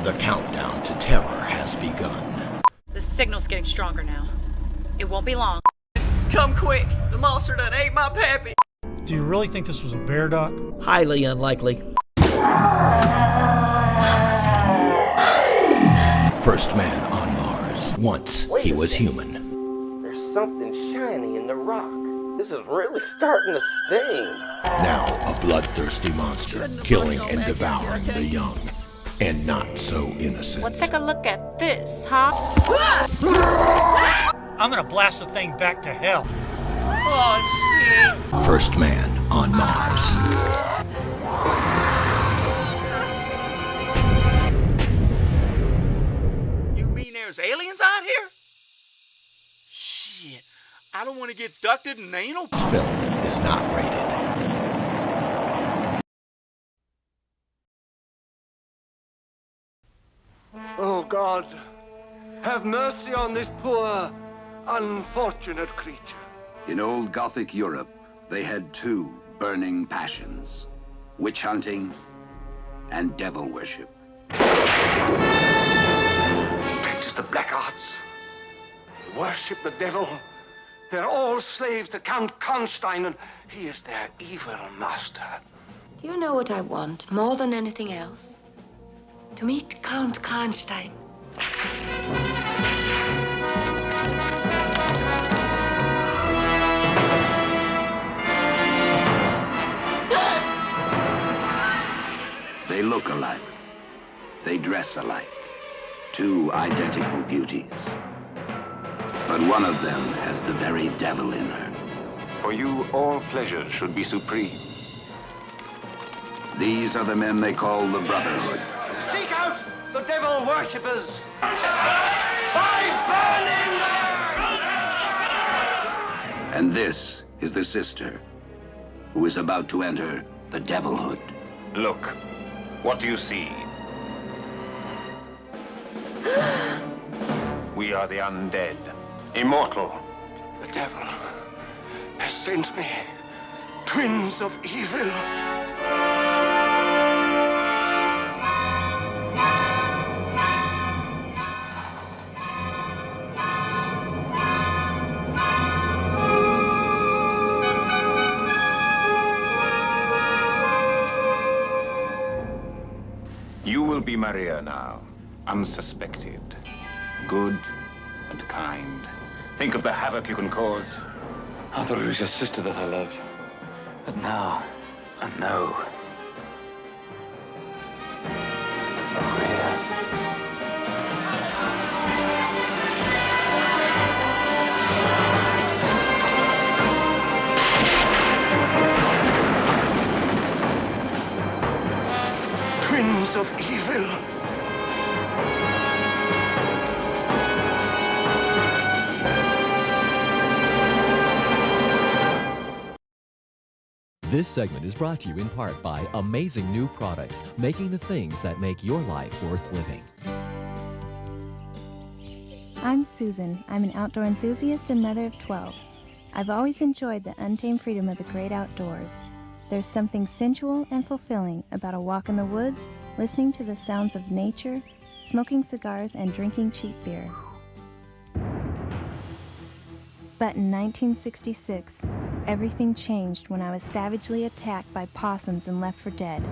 The countdown to terror has begun. The signal's getting stronger now. It won't be long. Come quick! The monster done ate my pappy! Do you really think this was a bear, Doc? Highly unlikely. First man on Mars. Once he was human. There's something shiny in the rock. This is really starting to sting. Now a bloodthirsty monster, killing and devouring the young. And not so innocent. Let's take a look at this, huh? I'm gonna blast the thing back to hell. Oh, shit. First man on Mars. You mean there's aliens out here? Shit, I don't want to get abducted and anal. This film is not rated. Oh God, have mercy on this poor, unfortunate creature. In old Gothic Europe, they had two burning passions: witch hunting and devil worship. Practice the black arts. They worship the devil. They're all slaves to Count Karnstein, and he is their evil master. Do you know what I want more than anything else? To meet Count Karnstein. They look alike. They dress alike. Two identical beauties. But one of them has the very devil in her. For you, all pleasures should be supreme. These are the men they call the Brotherhood. Seek out the devil worshippers. By burning them! And this is the sister, who is about to enter the Devilhood. Look, what do you see? We are the undead, immortal. The devil has sent me, twins of evil. You will be Maria now, unsuspected, good and kind. Think of the havoc you can cause. I thought it was your sister that I loved. But now, I know. Maria. Twins of evil. This segment is brought to you in part by amazing new products, making the things that make your life worth living. I'm Susan. I'm an outdoor enthusiast and mother of 12. I've always enjoyed the untamed freedom of the great outdoors. There's something sensual and fulfilling about a walk in the woods, listening to the sounds of nature, smoking cigars, and drinking cheap beer. But in 1966, everything changed when I was savagely attacked by possums and left for dead.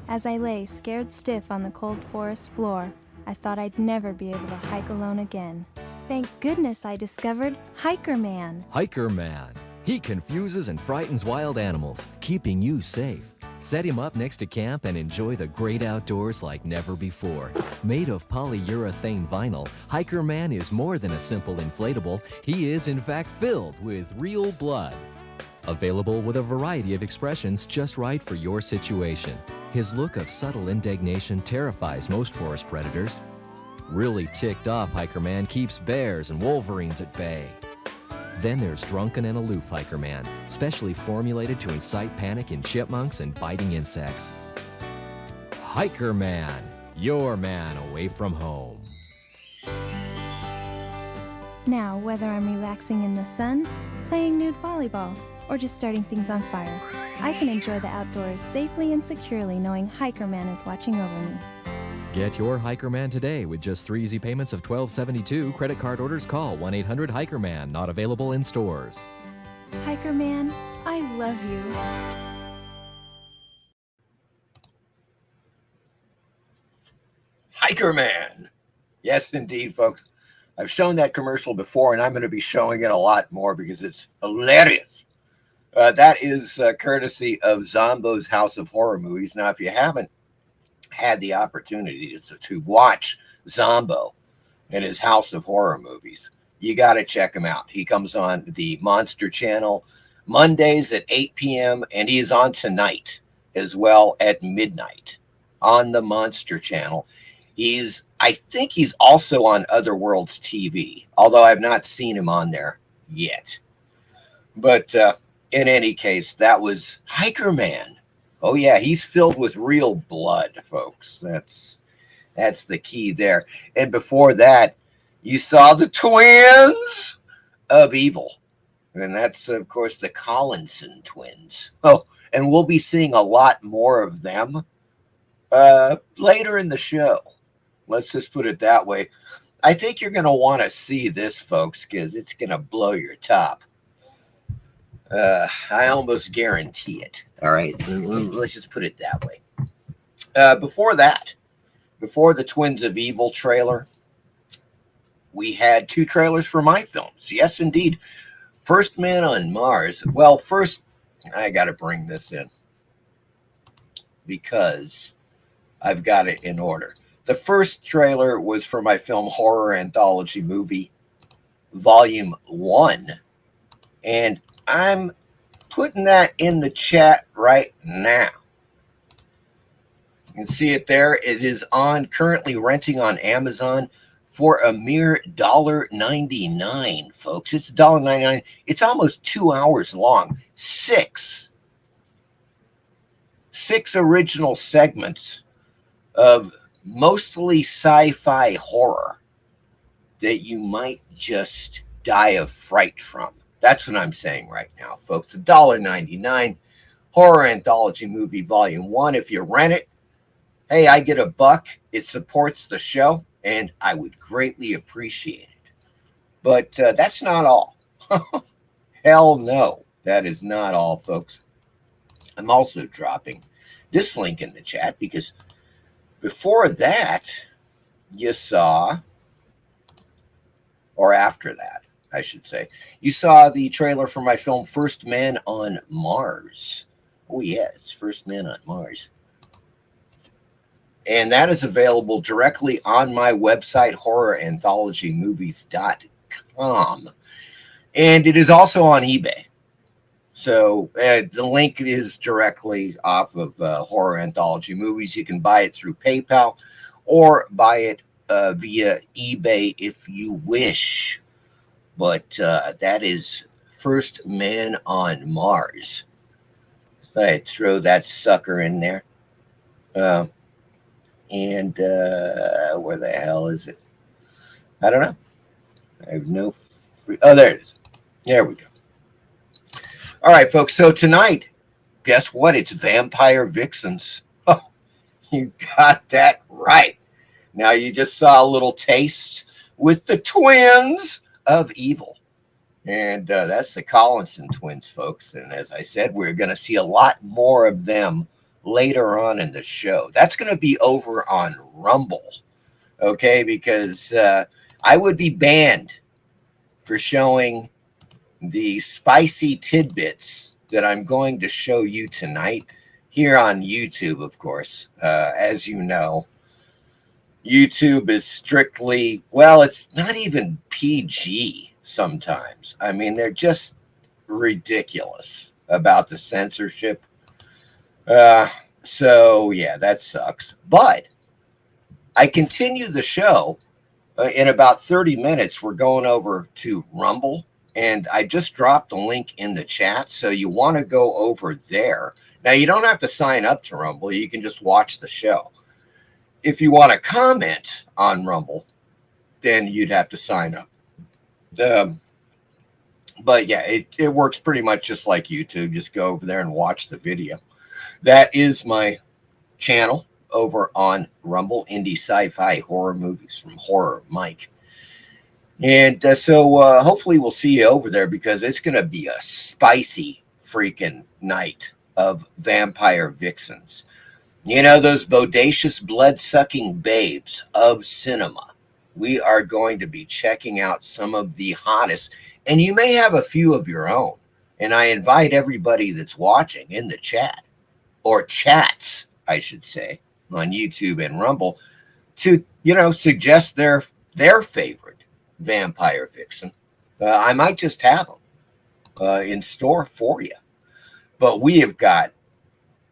As I lay scared stiff on the cold forest floor, I thought I'd never be able to hike alone again. Thank goodness I discovered Hiker Man. Hiker Man. He confuses and frightens wild animals, keeping you safe. Set him up next to camp and enjoy the great outdoors like never before. Made of polyurethane vinyl, Hiker Man is more than a simple inflatable. He is, in fact, filled with real blood. Available with a variety of expressions just right for your situation. His look of subtle indignation terrifies most forest predators. Really ticked off Hiker Man keeps bears and wolverines at bay. Then there's Drunken and Aloof Hiker Man, specially formulated to incite panic in chipmunks and biting insects. Hiker Man, your man away from home. Now, whether I'm relaxing in the sun, playing nude volleyball, or just starting things on fire, I can enjoy the outdoors safely and securely knowing Hiker Man is watching over me. Get your Hiker Man today with just 3 easy payments of $12.72. Credit card orders call 1-800-HIKER-MAN. Not available in stores. Hiker Man, I love you. Hiker Man. Yes, indeed, folks. I've shown that commercial before, and I'm going to be showing it a lot more because it's hilarious. That is courtesy of Zombo's House of Horror Movies. Now, if you haven't had the opportunity to watch Zombo and his House of Horror Movies, you got to check him out. He comes on the Monster Channel Mondays at 8 p.m., and he is on tonight as well at midnight on the Monster Channel. I think he's also on Other Worlds TV, although I've not seen him on there yet. But in any case, that was Hiker Man. Oh yeah, he's filled with real blood, folks. That's the key there. And before that, you saw the twins of evil. And that's, of course, the Collinson twins. Oh, and we'll be seeing a lot more of them later in the show. Let's just put it that way. I think you're going to want to see this, folks, because it's going to blow your top. I almost guarantee it. All right. Let's just put it that way. Before that, before the Twins of Evil trailer, we had 2 trailers for my films. Yes, indeed. First Man on Mars. Well, first, I got to bring this in because I've got it in order. The first trailer was for my film Horror Anthology Movie, Volume 1. And I'm putting that in the chat right now. You can see it there. It is currently renting on Amazon for a mere $1.99, folks. It's $1.99. It's almost 2 hours long. Six original segments of mostly sci-fi horror that you might just die of fright from. That's what I'm saying right now, folks. $1.99, Horror Anthology Movie Volume 1. If you rent it, hey, I get $1. It supports the show, and I would greatly appreciate it. But that's not all. Hell no, that is not all, folks. I'm also dropping this link in the chat because before that, you saw, or after that, I should say, you saw the trailer for my film First Man on Mars. Oh, yes, First Man on Mars. And that is available directly on my website, horroranthologymovies.com. And it is also on eBay. So the link is directly off of Horror Anthology Movies. You can buy it through PayPal or buy it via eBay if you wish. But that is First Man on Mars. So I throw that sucker in there. And where the hell is it? I don't know. I have no... Oh, there it is. There we go. All right, folks. So tonight, guess what? It's Vampire Vixens. Oh, you got that right. Now, you just saw a little taste with the Twins of Evil. And that's the Collinson twins, folks. And as I said, we're going to see a lot more of them later on in the show. That's going to be over on Rumble, okay? Because I would be banned for showing the spicy tidbits that I'm going to show you tonight here on YouTube, of course. As you know, YouTube is strictly, well, it's not even PG sometimes. I mean, they're just ridiculous about the censorship. So, yeah, that sucks. But I continue the show. In about 30 minutes, we're going over to Rumble. And I just dropped a link in the chat, so you want to go over there. Now, you don't have to sign up to Rumble. You can just watch the show. If you want to comment on Rumble, then you'd have to sign up. But, yeah, it works pretty much just like YouTube. Just go over there and watch the video. That is my channel, over on Rumble, Indie Sci-Fi Horror Movies from Horror Mike. And so hopefully we'll see you over there, because it's going to be a spicy freaking night of vampire vixens. You know, those bodacious, blood-sucking babes of cinema. We are going to be checking out some of the hottest, and you may have a few of your own. And I invite everybody that's watching in the chat, or chats, I should say, on YouTube and Rumble, to, you know, suggest their favorite vampire vixen. I might just have them in store for you. But we have got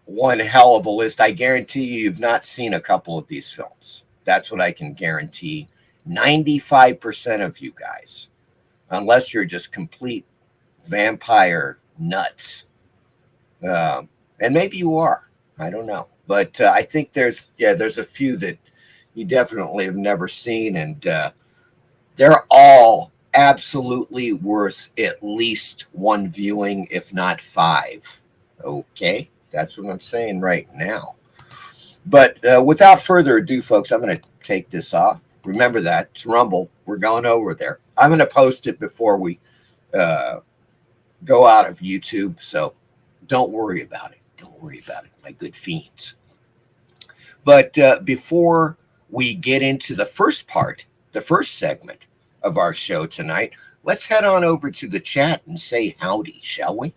one hell of a list. I guarantee you've not seen a couple of these films. That's what I can guarantee 95% of you guys, unless you're just complete vampire nuts. And maybe you are. I don't know. But I think there's a few that you definitely have never seen, and they're all absolutely worth at least one viewing, if not 5. Okay? That's what I'm saying right now. But without further ado, folks, I'm going to take this off. Remember that. It's Rumble. We're going over there. I'm going to post it before we go out of YouTube, so don't worry about it. Don't worry about it, my good fiends. But before we get into the first part, the first segment of our show tonight, let's head on over to the chat and say howdy, shall we?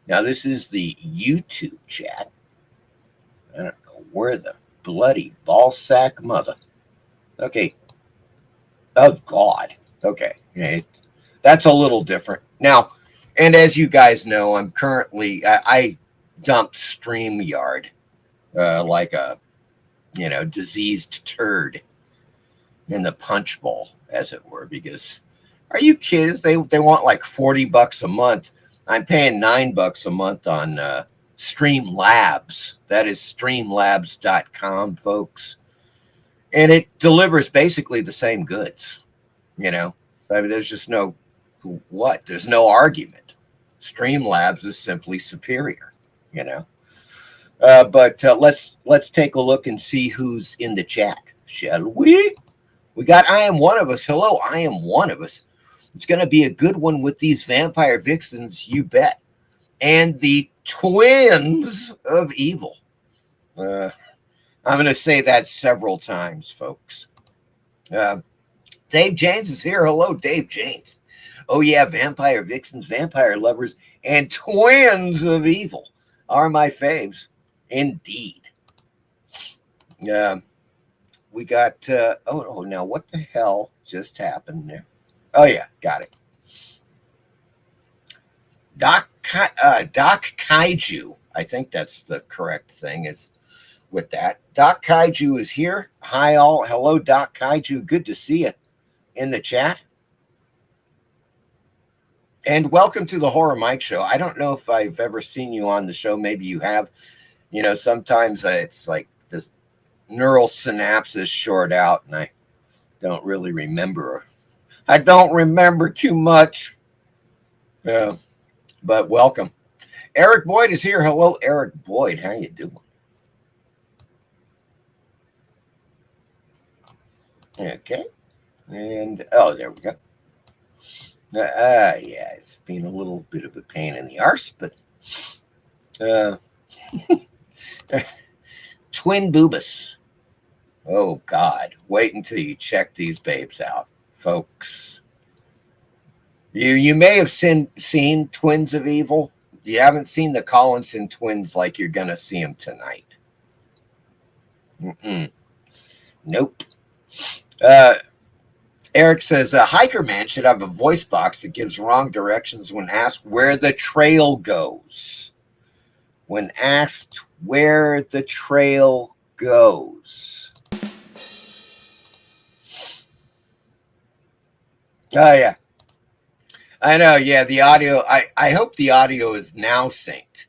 Now, this is the YouTube chat. I don't know where the bloody ballsack mother. Okay. Oh, God. Okay. Yeah, that's a little different. Now, and as you guys know, I'm currently, I dumped StreamYard like a, you know, diseased turd in the punch bowl, as it were, because are you kids? They want like $40 a month. I'm paying $9 a month on Streamlabs. That is streamlabs.com, folks. And it delivers basically the same goods, you know. I mean, there's just no, what? There's no argument. Streamlabs is simply superior, you know. But let's take a look and see who's in the chat, shall we? We got I Am One of Us. Hello, I Am One of Us. It's going to be a good one with these vampire vixens, you bet. And the twins of evil. I'm going to say that several times, folks. Dave James is here. Hello, Dave James. Oh, yeah, vampire vixens, vampire lovers, and twins of evil are my faves. Indeed. We got, now what the hell just happened there? Oh, yeah, got it. Doc Kaiju, I think that's the correct thing is with that. Doc Kaiju is here. Hi, all. Hello, Doc Kaiju. Good to see you in the chat. And welcome to the Horror Mike Show. I don't know if I've ever seen you on the show. Maybe you have. You know, sometimes it's like the neural synapses short out, and I don't really remember. I don't remember too much. But welcome. Eric Boyd is here. Hello, Eric Boyd. How you doing? Okay. And, oh, there we go. Yeah, it's been a little bit of a pain in the arse, but twin boobus. Oh, God. Wait until you check these babes out, folks. You may have seen Twins of Evil. You haven't seen the Collinson twins like you're going to see them tonight. Nope. Eric says, a hiker man should have a voice box that gives wrong directions when asked where the trail goes. When asked where the trail goes. Oh, yeah. I know, yeah, the audio, I hope the audio is now synced.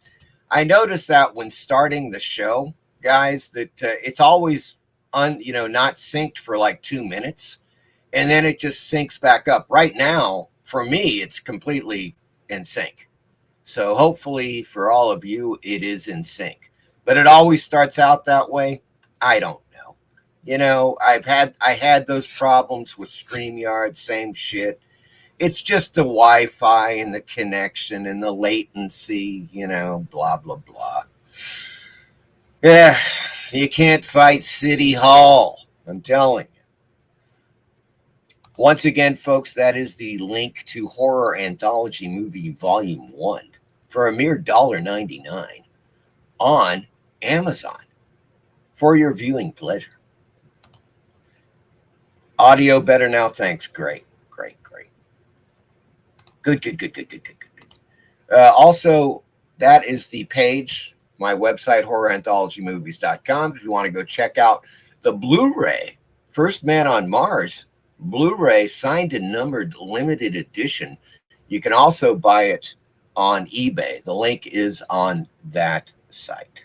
I noticed that when starting the show, guys, that it's always not synced for like 2 minutes, and then it just syncs back up. Right now, for me, it's completely in sync. So hopefully for all of you, it is in sync. But it always starts out that way. I don't know. You know, I had those problems with StreamYard, same shit. It's just the Wi-Fi and the connection and the latency, you know, blah, blah, blah. Yeah, you can't fight City Hall, I'm telling you. Once again, folks, that is the link to Horror Anthology Movie Volume 1 for a mere $1.99 on Amazon for your viewing pleasure. Audio better now, thanks. Great. Good. Also, that is the page, my website, horroranthologymovies.com. If you want to go check out the Blu-ray, First Man on Mars, Blu-ray signed and numbered limited edition. You can also buy it on eBay. The link is on that site.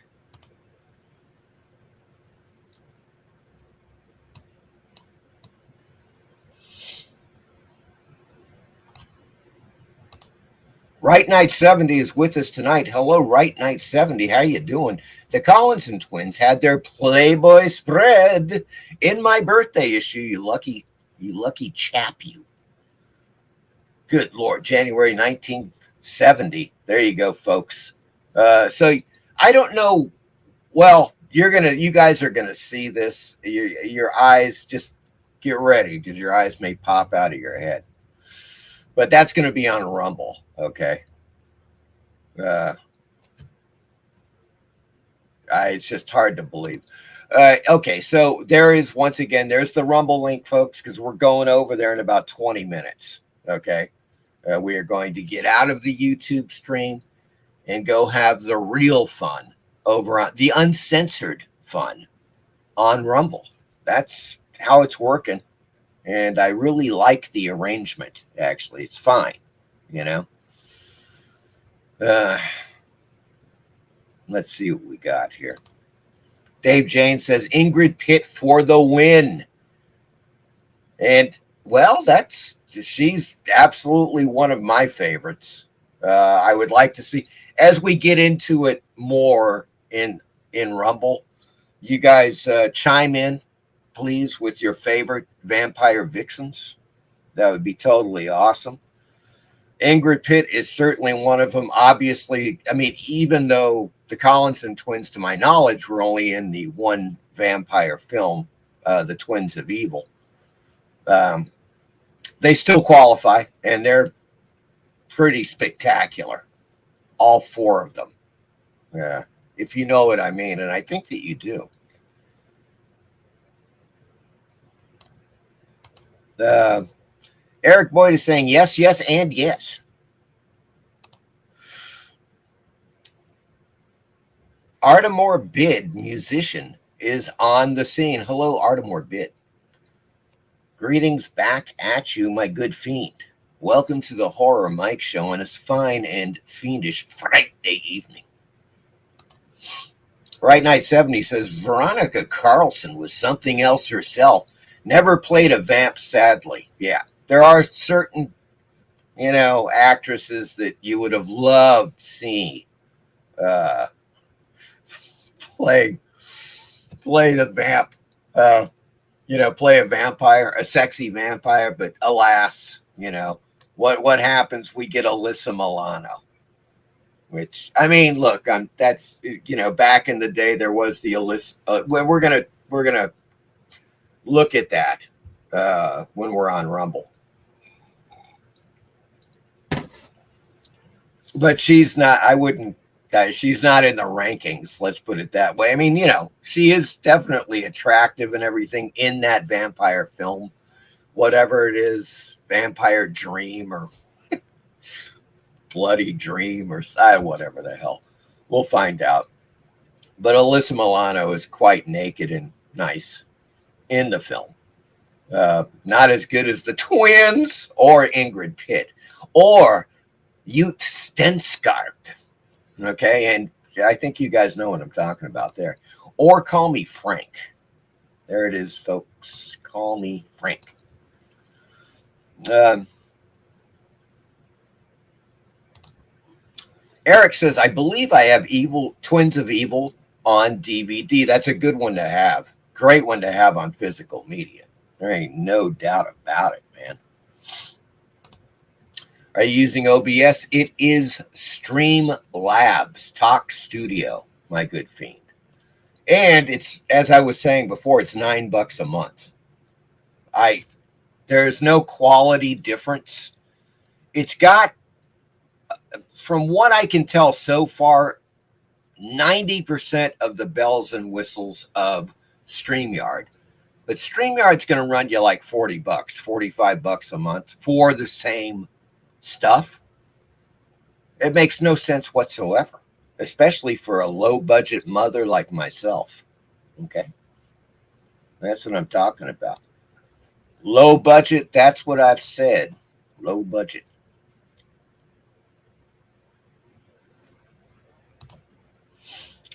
Right Knight 70 is with us tonight. Hello, Right Knight 70. How you doing? The Collinson twins had their Playboy spread in my birthday issue. You lucky chap, you. Good Lord, January 1970. There you go, folks. So I don't know. Well, you guys are gonna see this. Your eyes, just get ready because your eyes may pop out of your head. But that's going to be on Rumble, okay? It's just hard to believe. Okay, so there's the Rumble link, folks, because we're going over there in about 20 minutes, okay? We are going to get out of the YouTube stream and go have the real fun over on the uncensored fun on Rumble. That's how it's working. And I really like the arrangement, actually. It's fine, you know. Let's see what we got here. Dave Jane says, Ingrid Pitt for the win. And, well, she's absolutely one of my favorites. I would like to see, as we get into it more in Rumble, you guys chime in, please, with your favorite vampire vixens. That would be totally awesome. Ingrid Pitt is certainly one of them. Obviously, I mean, even though the Collinson twins, to my knowledge, were only in the one vampire film, The Twins of Evil, they still qualify, and they're pretty spectacular. All four of them. Yeah, if you know what I mean, and I think that you do. Eric Boyd is saying yes, and yes. Artemore Bid, musician, is on the scene. Hello, Artemore Bid. Greetings back at you, my good fiend. Welcome to the Horror Mike Show on this fine and fiendish Friday evening. Right Knight 70 says Veronica Carlson was something else herself. Never played a vamp, sadly. Yeah, there are certain, actresses that you would have loved seeing play the vamp, play a vampire, a sexy vampire. But alas, what happens? We get Alyssa Milano. Which, I mean, look, that's, back in the day there was the Alyssa. We're gonna look at that when we're on Rumble. But she's not, she's not in the rankings, let's put it that way. I mean, she is definitely attractive and everything in that vampire film, whatever it is, Vampire Dream or Bloody Dream or whatever the hell. We'll find out. But Alyssa Milano is quite naked and nice in the film. Not as good as the twins or Ingrid Pitt or Ute Stenskart. Okay, and I think you guys know what I'm talking about there. Or Call Me Frank. There it is, folks. Call Me Frank. Eric says, I believe I have Twins of Evil on DVD. That's a good one to have. Great one to have on physical media. There ain't no doubt about it, man. Are you using OBS? It is Streamlabs Talk Studio, my good fiend. And it's, as I was saying before, it's $9 a month. There's no quality difference. It's got, from what I can tell so far, 90% of the bells and whistles of StreamYard. But StreamYard's going to run you like $40, $45 a month for the same stuff. It makes no sense whatsoever, especially for a low budget mother like myself. Okay. That's what I'm talking about. Low budget. That's what I've said. Low budget.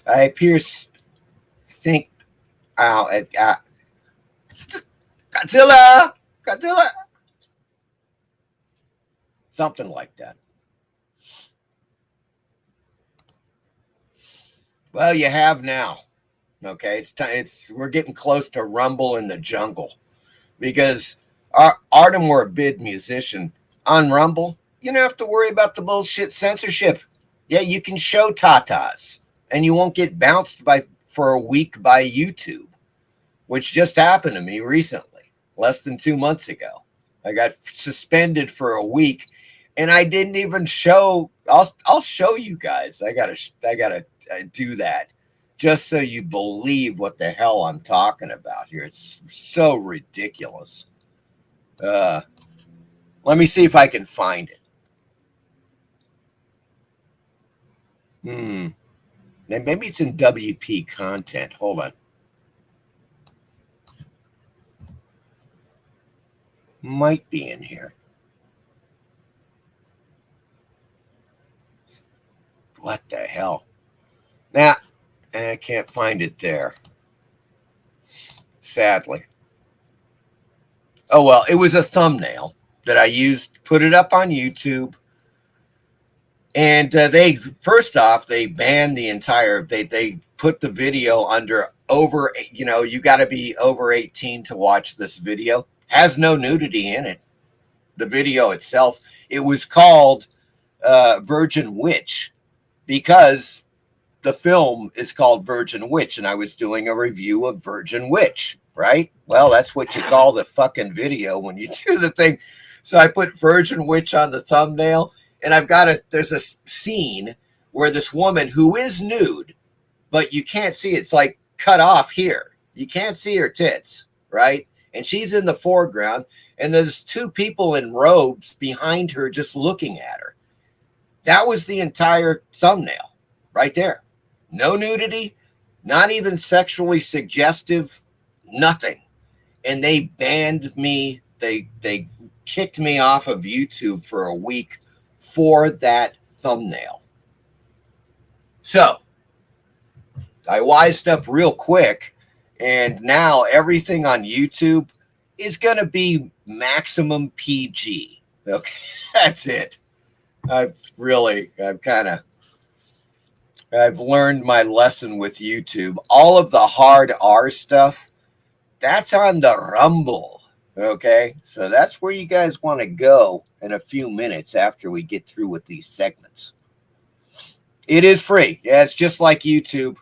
I think Godzilla. Something like that. Well, you have now. Okay, it's time. We're getting close to Rumble in the Jungle, because Artem were a bid musician on Rumble. You don't have to worry about the bullshit censorship. Yeah, you can show tatas, and you won't get bounced for a week by YouTube, which just happened to me recently, less than 2 months ago. I got suspended for a week, and I didn't even show. I'll show you guys. I gotta do that just so you believe what the hell I'm talking about here. It's so ridiculous. Let me see if I can find it. Maybe it's in WP content. Hold on. Might be in here. What the hell? Now, I can't find it there. Sadly. Oh, well, it was a thumbnail that I used, put it up on YouTube. And they, first off, they banned the entire, they put the video under over, you got to be over 18 to watch this video. Has no nudity in it. The video itself, it was called Virgin Witch, because the film is called Virgin Witch, and I was doing a review of Virgin Witch, right? Well, that's what you call the fucking video when you do the thing. So I put Virgin Witch on the thumbnail, and there's a scene where this woman who is nude, but you can't see, it's like cut off here. You can't see her tits, right? And she's in the foreground, and there's two people in robes behind her just looking at her. That was the entire thumbnail right there. No nudity, not even sexually suggestive, nothing. And they banned me. They kicked me off of YouTube for a week for that thumbnail. So I wised up real quick, and now everything on YouTube is going to be maximum PG. Okay, that's it. I've learned my lesson with YouTube. All of the hard R stuff, that's on the Rumble. Okay, so that's where you guys want to go in a few minutes after we get through with these segments. It is free. Yeah, it's just like YouTube.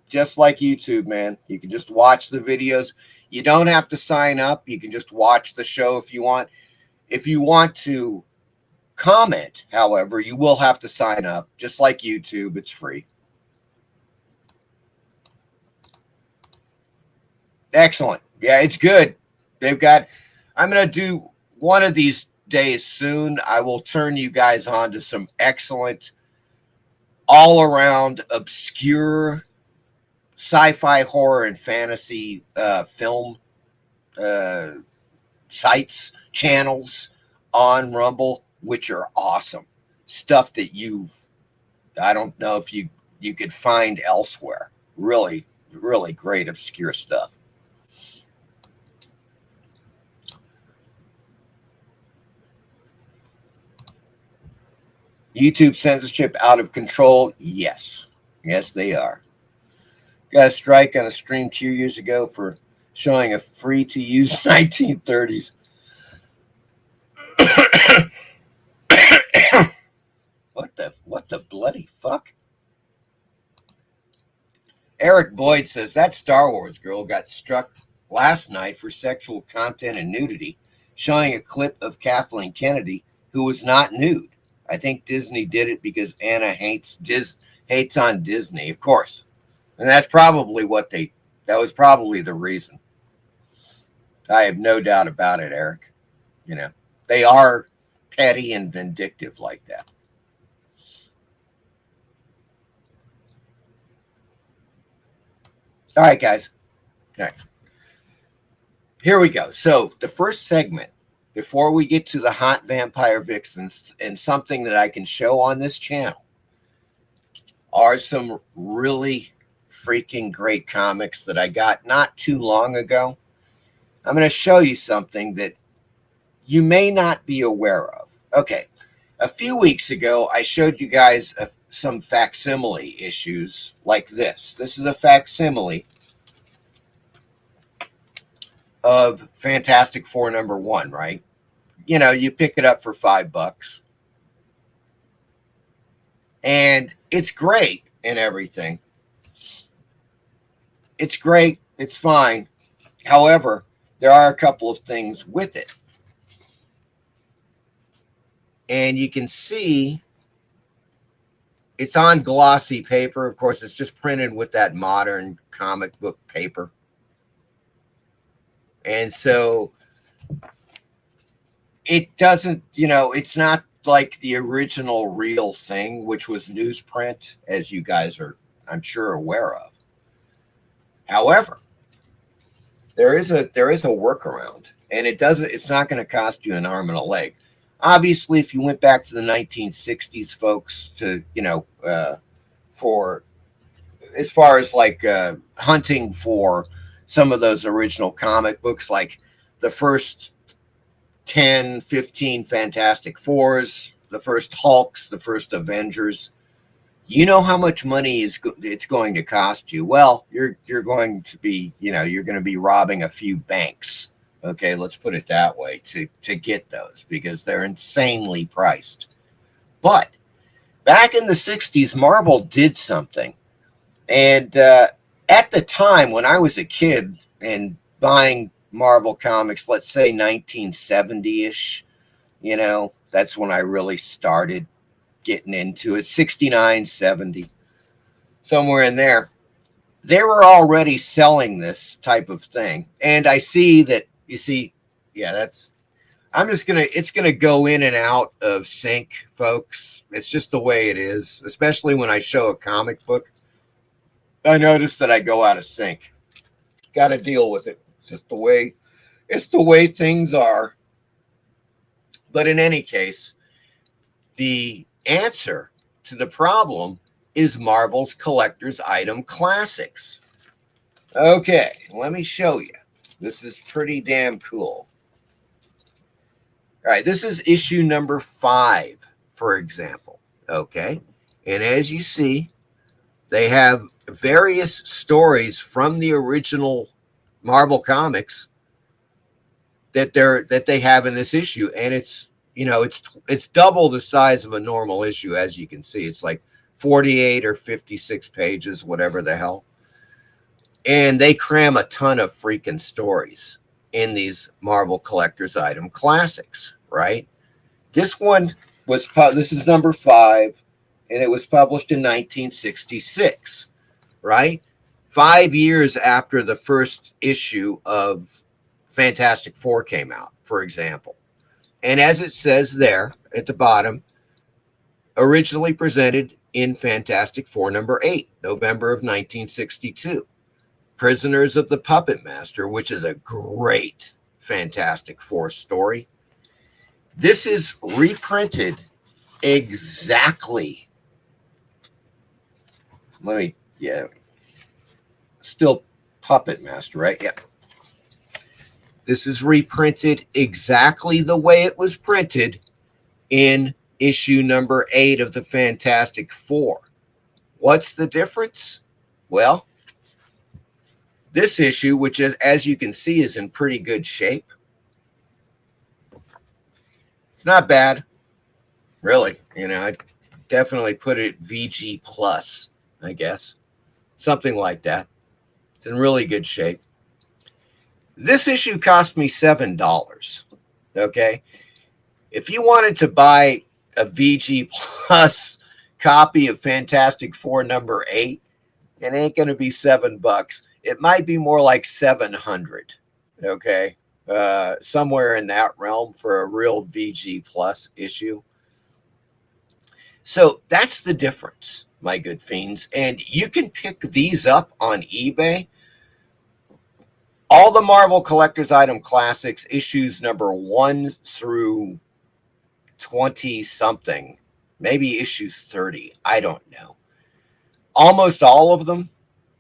Just like YouTube, man. You can just watch the videos. You don't have to sign up. You can just watch the show if you want. If you want to comment, however, you will have to sign up. Just like YouTube, it's free. Excellent. Yeah, it's good. I'm going to do one of these days soon. I will turn you guys on to some excellent, all-around, obscure sci-fi, horror, and fantasy film sites, channels on Rumble, which are awesome. Stuff that I don't know if you could find elsewhere. Really, really great obscure stuff. YouTube censorship out of control? Yes. Yes, they are. Got a strike on a stream 2 years ago for showing a free-to-use 1930s. What the bloody fuck? Eric Boyd says that Star Wars girl got struck last night for sexual content and nudity, showing a clip of Kathleen Kennedy, who was not nude. I think Disney did it because Anna hates on Disney, of course. And that's probably that was probably the reason. I have no doubt about it, Eric. You know, they are petty and vindictive like that. All right, guys. All right. Here we go. So the first segment, before we get to the hot vampire vixens and something that I can show on this channel, are some really freaking great comics that I got not too long ago. I'm going to show you something that you may not be aware of. Okay. A few weeks ago, I showed you guys some facsimile issues like this. This is a facsimile of Fantastic Four #1, right? You know, you pick it up for $5. And it's great and everything. It's great. It's fine. However, there are a couple of things with it. And you can see it's on glossy paper. Of course, it's just printed with that modern comic book paper. And so it doesn't, you know, it's not like the original real thing, which was newsprint, as you guys are, I'm sure, aware of. However, there is a workaround, and it's not going to cost you an arm and a leg. Obviously, if you went back to the 1960s, folks, to, you know, for as far as like hunting for some of those original comic books, like the first 10, 15 Fantastic Fours, the first Hulks, the first Avengers, you know how much money it's going to cost you. Well, you're going to be, you know, you're going to be robbing a few banks. Okay, let's put it that way, to get those, because they're insanely priced. But back in the 60s, Marvel did something. And at the time when I was a kid and buying Marvel comics, let's say 1970-ish, you know, that's when I really started getting into it, 69, 70, somewhere in there. They were already selling this type of thing. And I see that, you see, yeah, it's going to go in and out of sync, folks. It's just the way it is, especially when I show a comic book. I notice that I go out of sync. Got to deal with it. It's just the way things are. But in any case, the answer to the problem is Marvel's collector's item classics. Okay, let me show you. This is pretty damn cool. All right, this is issue number 5, for example. Okay, and as you see, they have various stories from the original Marvel comics that they have in this issue, and it's, you know, it's double the size of a normal issue. As you can see, it's like 48 or 56 pages, whatever the hell. And they cram a ton of freaking stories in these Marvel collector's item classics, right? This one was, this is number 5, and it was published in 1966, right? 5 years after the first issue of Fantastic Four came out, for example. And as it says there at the bottom, originally presented in Fantastic Four number 8, November of 1962. Prisoners of the Puppet Master, which is a great Fantastic Four story. This is reprinted exactly. Still Puppet Master, right? Yeah. This is reprinted exactly the way it was printed in issue number 8 of the Fantastic Four. What's the difference? Well, this issue, which is, as you can see, is in pretty good shape. It's not bad, really. You know, I'd definitely put it VG plus, I guess. Something like that. It's in really good shape. This issue cost me $7. Okay. If you wanted to buy a VG plus copy of Fantastic Four #8, it ain't going to be $7. It might be more like 700. Okay. Somewhere in that realm for a real VG plus issue. So that's the difference, my good fiends. And you can pick these up on eBay. All the Marvel Collector's Item Classics, issues number 1 through 20 something, maybe issue 30, I don't know. Almost all of them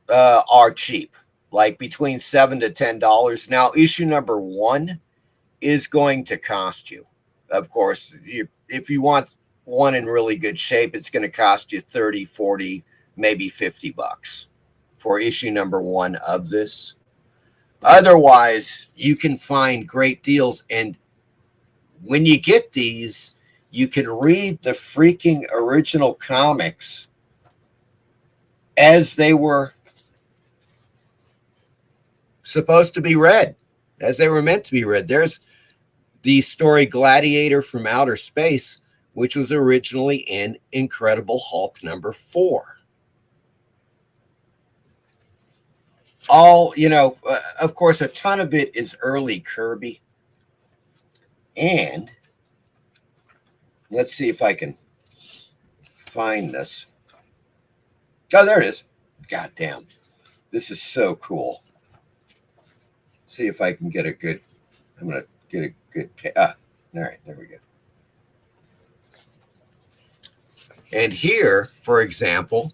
are cheap, like between $7 to $10. Now, issue number 1 is going to cost you. Of course, if you want one in really good shape, it's going to cost you 30, 40, maybe $50 for issue number 1 of this. Otherwise, you can find great deals. And when you get these, you can read the freaking original comics as they were supposed to be read, as they were meant to be read. There's the story Gladiator from Outer Space, which was originally in Incredible Hulk #4. All, you know, of course, a ton of it is early Kirby. And let's see if I can find this. Oh, there it is. God damn. This is so cool. See if I can get a good, I'm going to get a good, all right, there we go. And here, for example,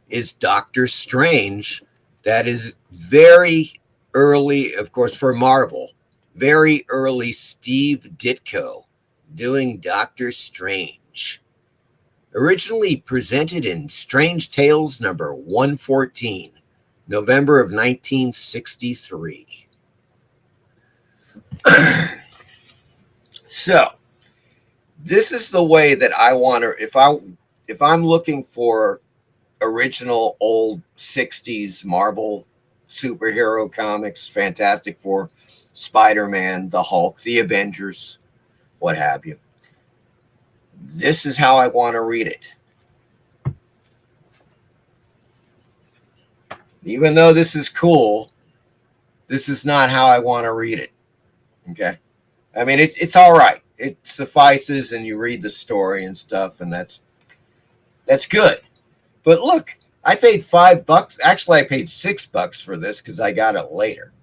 is Doctor Strange. That is very early, of course, for Marvel, very early Steve Ditko doing Doctor Strange. Originally presented in Strange Tales number 114, November of 1963. So, this is the way that I want to, if I'm looking for original old 60s Marvel superhero comics, Fantastic Four, Spider-Man, the Hulk, the Avengers, what have you. This is how I want to read it. Even though this is cool, this is not how I want to read it. Okay? I mean, it's all right. It suffices, and you read the story and stuff, and that's good. But look, I paid $5. Actually, I paid $6 for this because I got it later.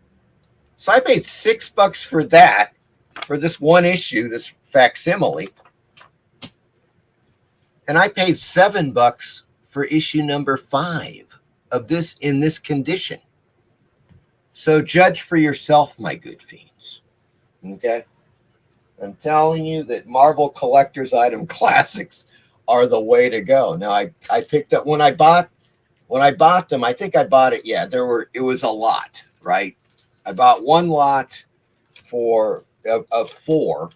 So I paid $6 for that, for this one issue, this facsimile. And I paid $7 for issue number 5 of this in this condition. So judge for yourself, my good fiends. Okay? I'm telling you that Marvel Collector's Item Classics are the way to go. Now, I picked up when I bought them, I think I bought it. Yeah, it was a lot, right? I bought one lot for of 4,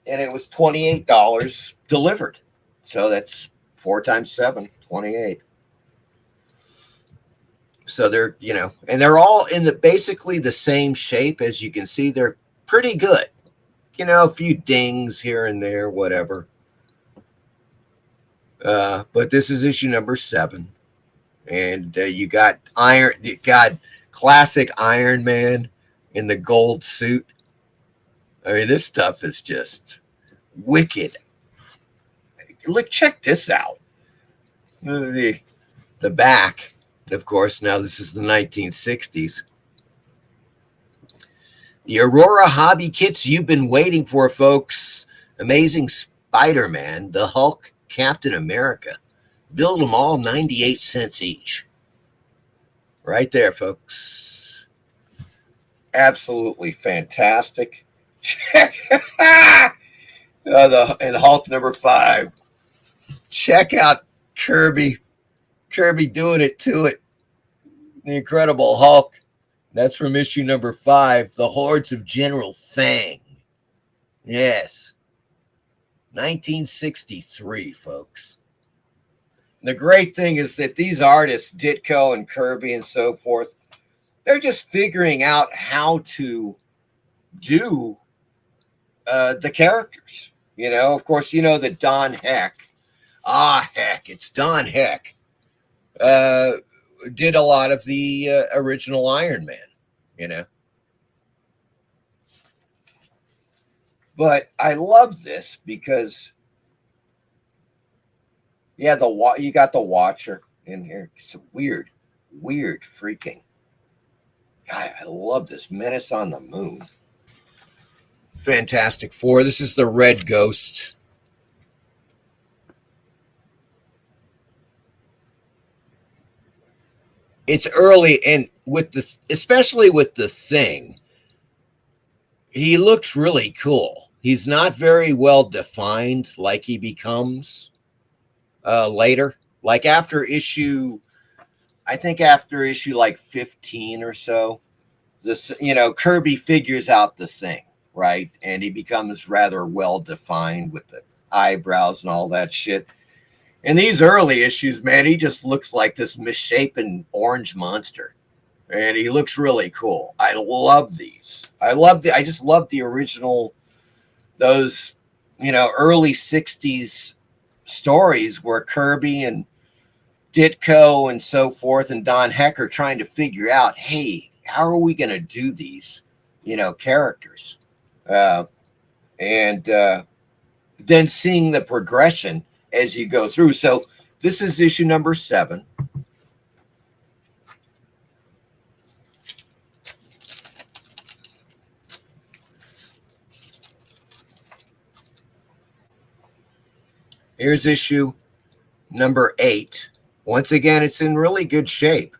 and it was $28 delivered. So that's 4 times 7, 28. So they're, you know, and they're all in basically the same shape. As you can see, they're pretty good. You know, a few dings here and there, whatever. But this is issue number 7, and you got classic Iron Man in the gold suit. I mean, this stuff is just wicked. Look, check this out. The back, of course. Now this is the 1960s. The Aurora hobby kits you've been waiting for, folks. Amazing Spider-Man, the Hulk, Captain America. Build them all 98 cents each. Right there, folks. Absolutely fantastic. Check and Hulk number 5. Check out Kirby Kirby doing it to it. The Incredible Hulk. That's from issue number 5, The Hordes of General Fang. Yes. 1963, folks. The great thing is that these artists, Ditko and Kirby and so forth, they're just figuring out how to do the characters. You know, of course, you know that Don Heck, it's Don Heck, did a lot of the original Iron Man, you know. But I love this because, yeah, you got the Watcher in here. It's weird freaking. God, I love this. Menace on the Moon. Fantastic Four. This is the Red Ghost. It's early, and with the, especially with the Thing, he looks really cool. He's not very well defined like he becomes later. Like after issue, I think after issue like 15 or so, this, you know, Kirby figures out the Thing, right? And he becomes rather well defined with the eyebrows and all that shit. In these early issues, man, he just looks like this misshapen orange monster. And he looks really cool. I love these. I just love the original, those, you know, early 60s stories where Kirby and Ditko and so forth and Don Heck are trying to figure out, hey, how are we going to do these, you know, characters? And then seeing the progression as you go through. So this is issue number 7. Here's issue number 8. Once again, it's in really good shape.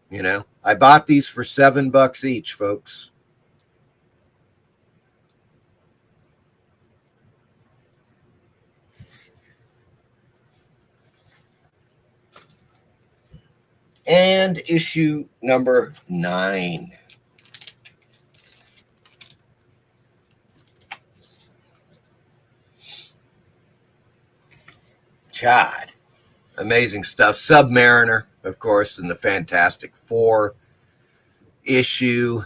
You know, I bought these for $7 each, folks. And issue number 9. God, amazing stuff. Submariner, of course, in the Fantastic Four issue.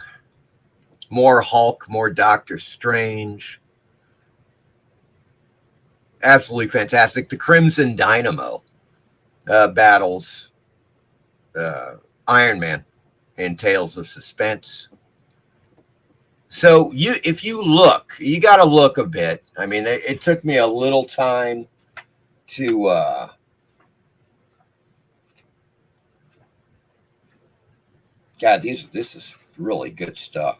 More Hulk, more Doctor Strange. Absolutely fantastic. The Crimson Dynamo battles Iron Man in Tales of Suspense. So if you look, you got to look a bit. I mean, it took me a little time to God, this is really good stuff.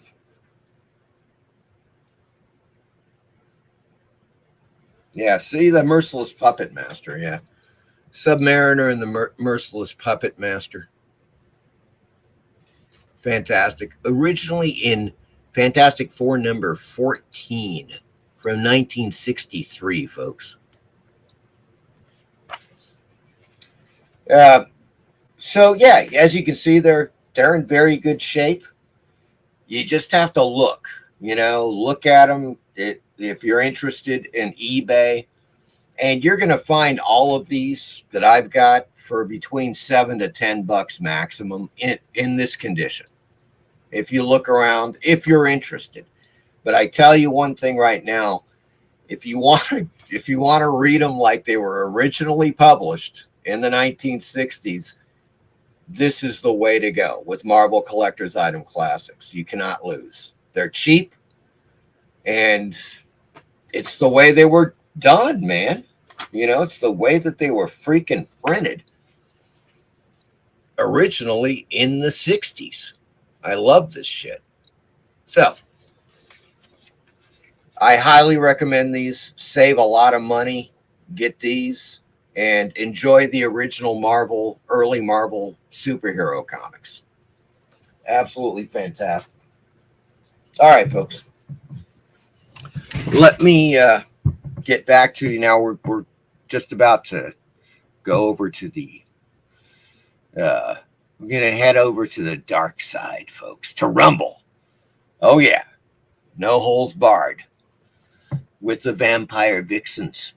Yeah, see the Merciless Puppet Master, yeah. Submariner and the Merciless Puppet Master. Fantastic. Originally in Fantastic Four number 14 from 1963, folks. So yeah, as you can see, they're in very good shape. You just have to look, you know, look at them if you're interested in eBay, and you're going to find all of these that I've got for between $7 to $10 maximum in this condition. If you look around, if you're interested. But I tell you one thing right now, if you want to read them like they were originally published in the 1960s, this is the way to go with Marvel Collector's Item Classics. You cannot lose. They're cheap, and it's the way they were done, man. You know, it's the way that they were freaking printed originally in the 60s. I love this shit. So, I highly recommend these. Save a lot of money. Get these. And enjoy the original Marvel, early Marvel superhero comics. Absolutely fantastic. All right, folks. Let me get back to you now. We're just about to go over to the We're going to head over to the dark side, folks, to Rumble. Oh, yeah. No holes barred with the vampire vixens.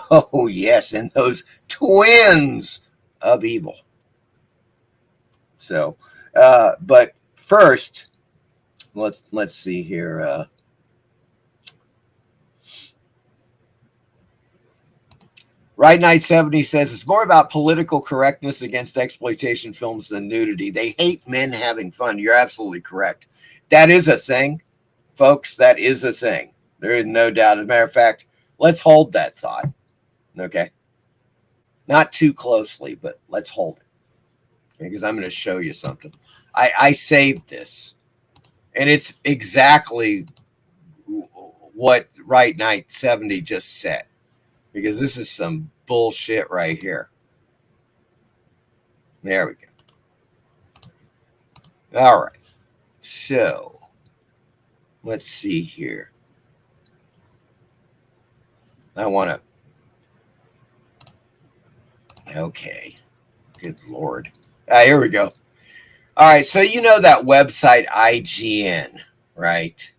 Oh, yes. And those twins of evil. So, but first, let's see here. Right Knight 70 says it's more about political correctness against exploitation films than nudity. They hate men having fun. You're absolutely correct. That is a thing, folks. That is a thing. There is no doubt. As a matter of fact, let's hold that thought. Okay. Not too closely, but let's hold it. Because I'm going to show you something. I saved this. And it's exactly what Right Knight 70 just said. Because this is some bullshit right here. There we go. All right. So, let's see here. I want to... Okay. Good Lord. Here we go. All right. So, you know that website IGN, right?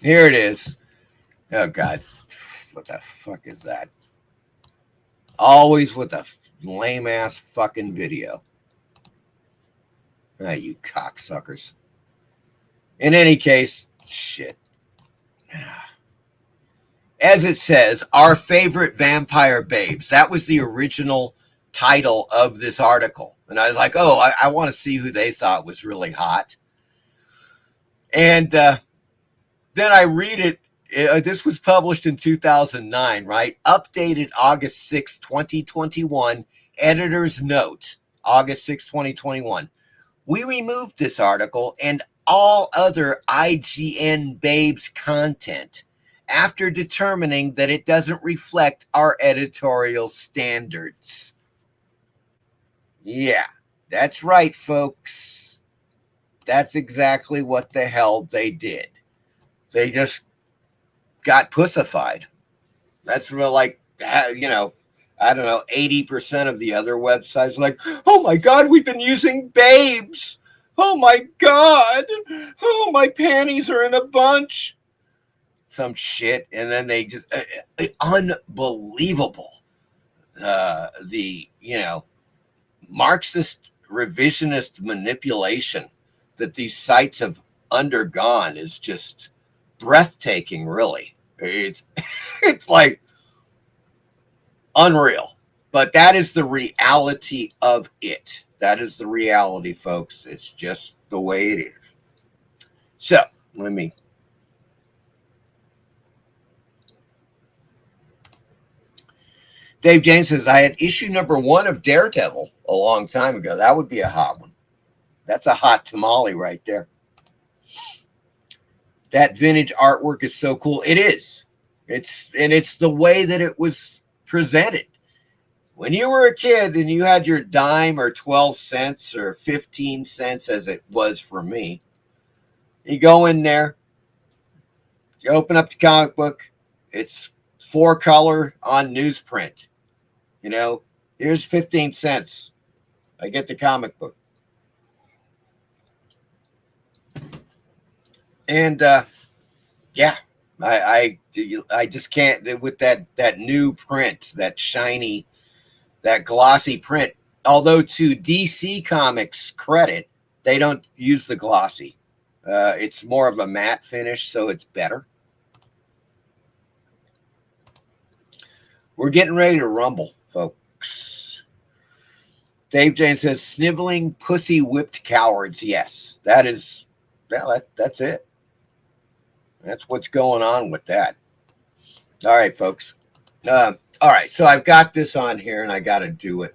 Here it is. Oh, God. What the fuck is that? Always with a lame-ass fucking video. Ah, you cocksuckers. In any case, shit. As it says, our favorite vampire babes. That was the original title of this article. And I was like, oh, I want to see who they thought was really hot. And then I read it. This was published in 2009, right? Updated August 6, 2021. Editor's note, August 6, 2021. We removed this article and all other IGN Babes content after determining that it doesn't reflect our editorial standards. Yeah, that's right, folks. That's exactly what the hell they did. They just got pussified. That's real, like, you know, I don't know, 80% of the other websites like, oh my God, we've been using babes. Oh my God. Oh, my panties are in a bunch. Some shit. And then they just, unbelievable. The, you know, Marxist revisionist manipulation that these sites have undergone is just breathtaking, really. It's like unreal. But that is the reality of it. That is the reality, folks. It's just the way it is. So, let me... Dave James says, I had issue number 1 of Daredevil a long time ago. That would be a hot one. That's a hot tamale right there. That vintage artwork is so cool. It is. It's the way that it was presented. When you were a kid and you had your dime or 12 cents or 15 cents, as it was for me, you go in there, you open up the comic book, it's 4-color on newsprint. You know, here's 15 cents. I get the comic book. And yeah, I just can't with that new print, that shiny, that glossy print. Although to DC Comics' credit, they don't use the glossy. It's more of a matte finish, so it's better. We're getting ready to rumble, folks. Dave Jane says, sniveling, pussy whipped cowards. Yes, that is, well, that's it. That's what's going on with that. All right, folks. All right, so I've got this on here, and I got to do it,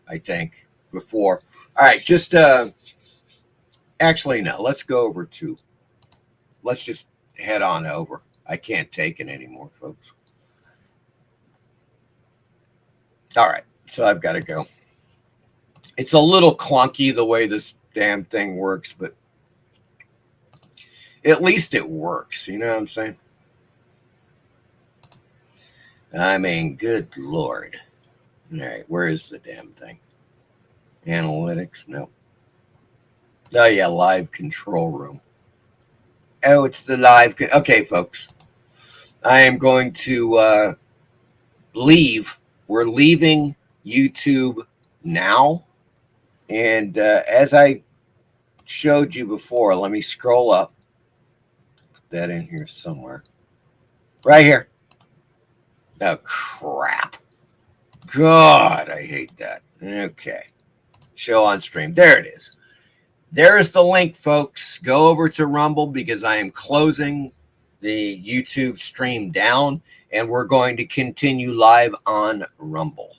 I think, before. All right, just actually, no, let's go over to, let's just head on over. I can't take it anymore, folks. All right, so I've got to go. It's a little clunky the way this damn thing works, but at least it works. You know what I'm saying? I mean, good Lord. All right, where is the damn thing? Analytics? No. Oh, yeah, live control room. Oh, it's the live. Okay, folks. I am going to leave. We're leaving YouTube now. And as I showed you before, let me scroll up. Put that in here somewhere. Right here. Oh, crap. God, I hate that. Okay. Show on stream. There it is. There is the link, folks. Go over to Rumble because I am closing the YouTube stream down and we're going to continue live on Rumble.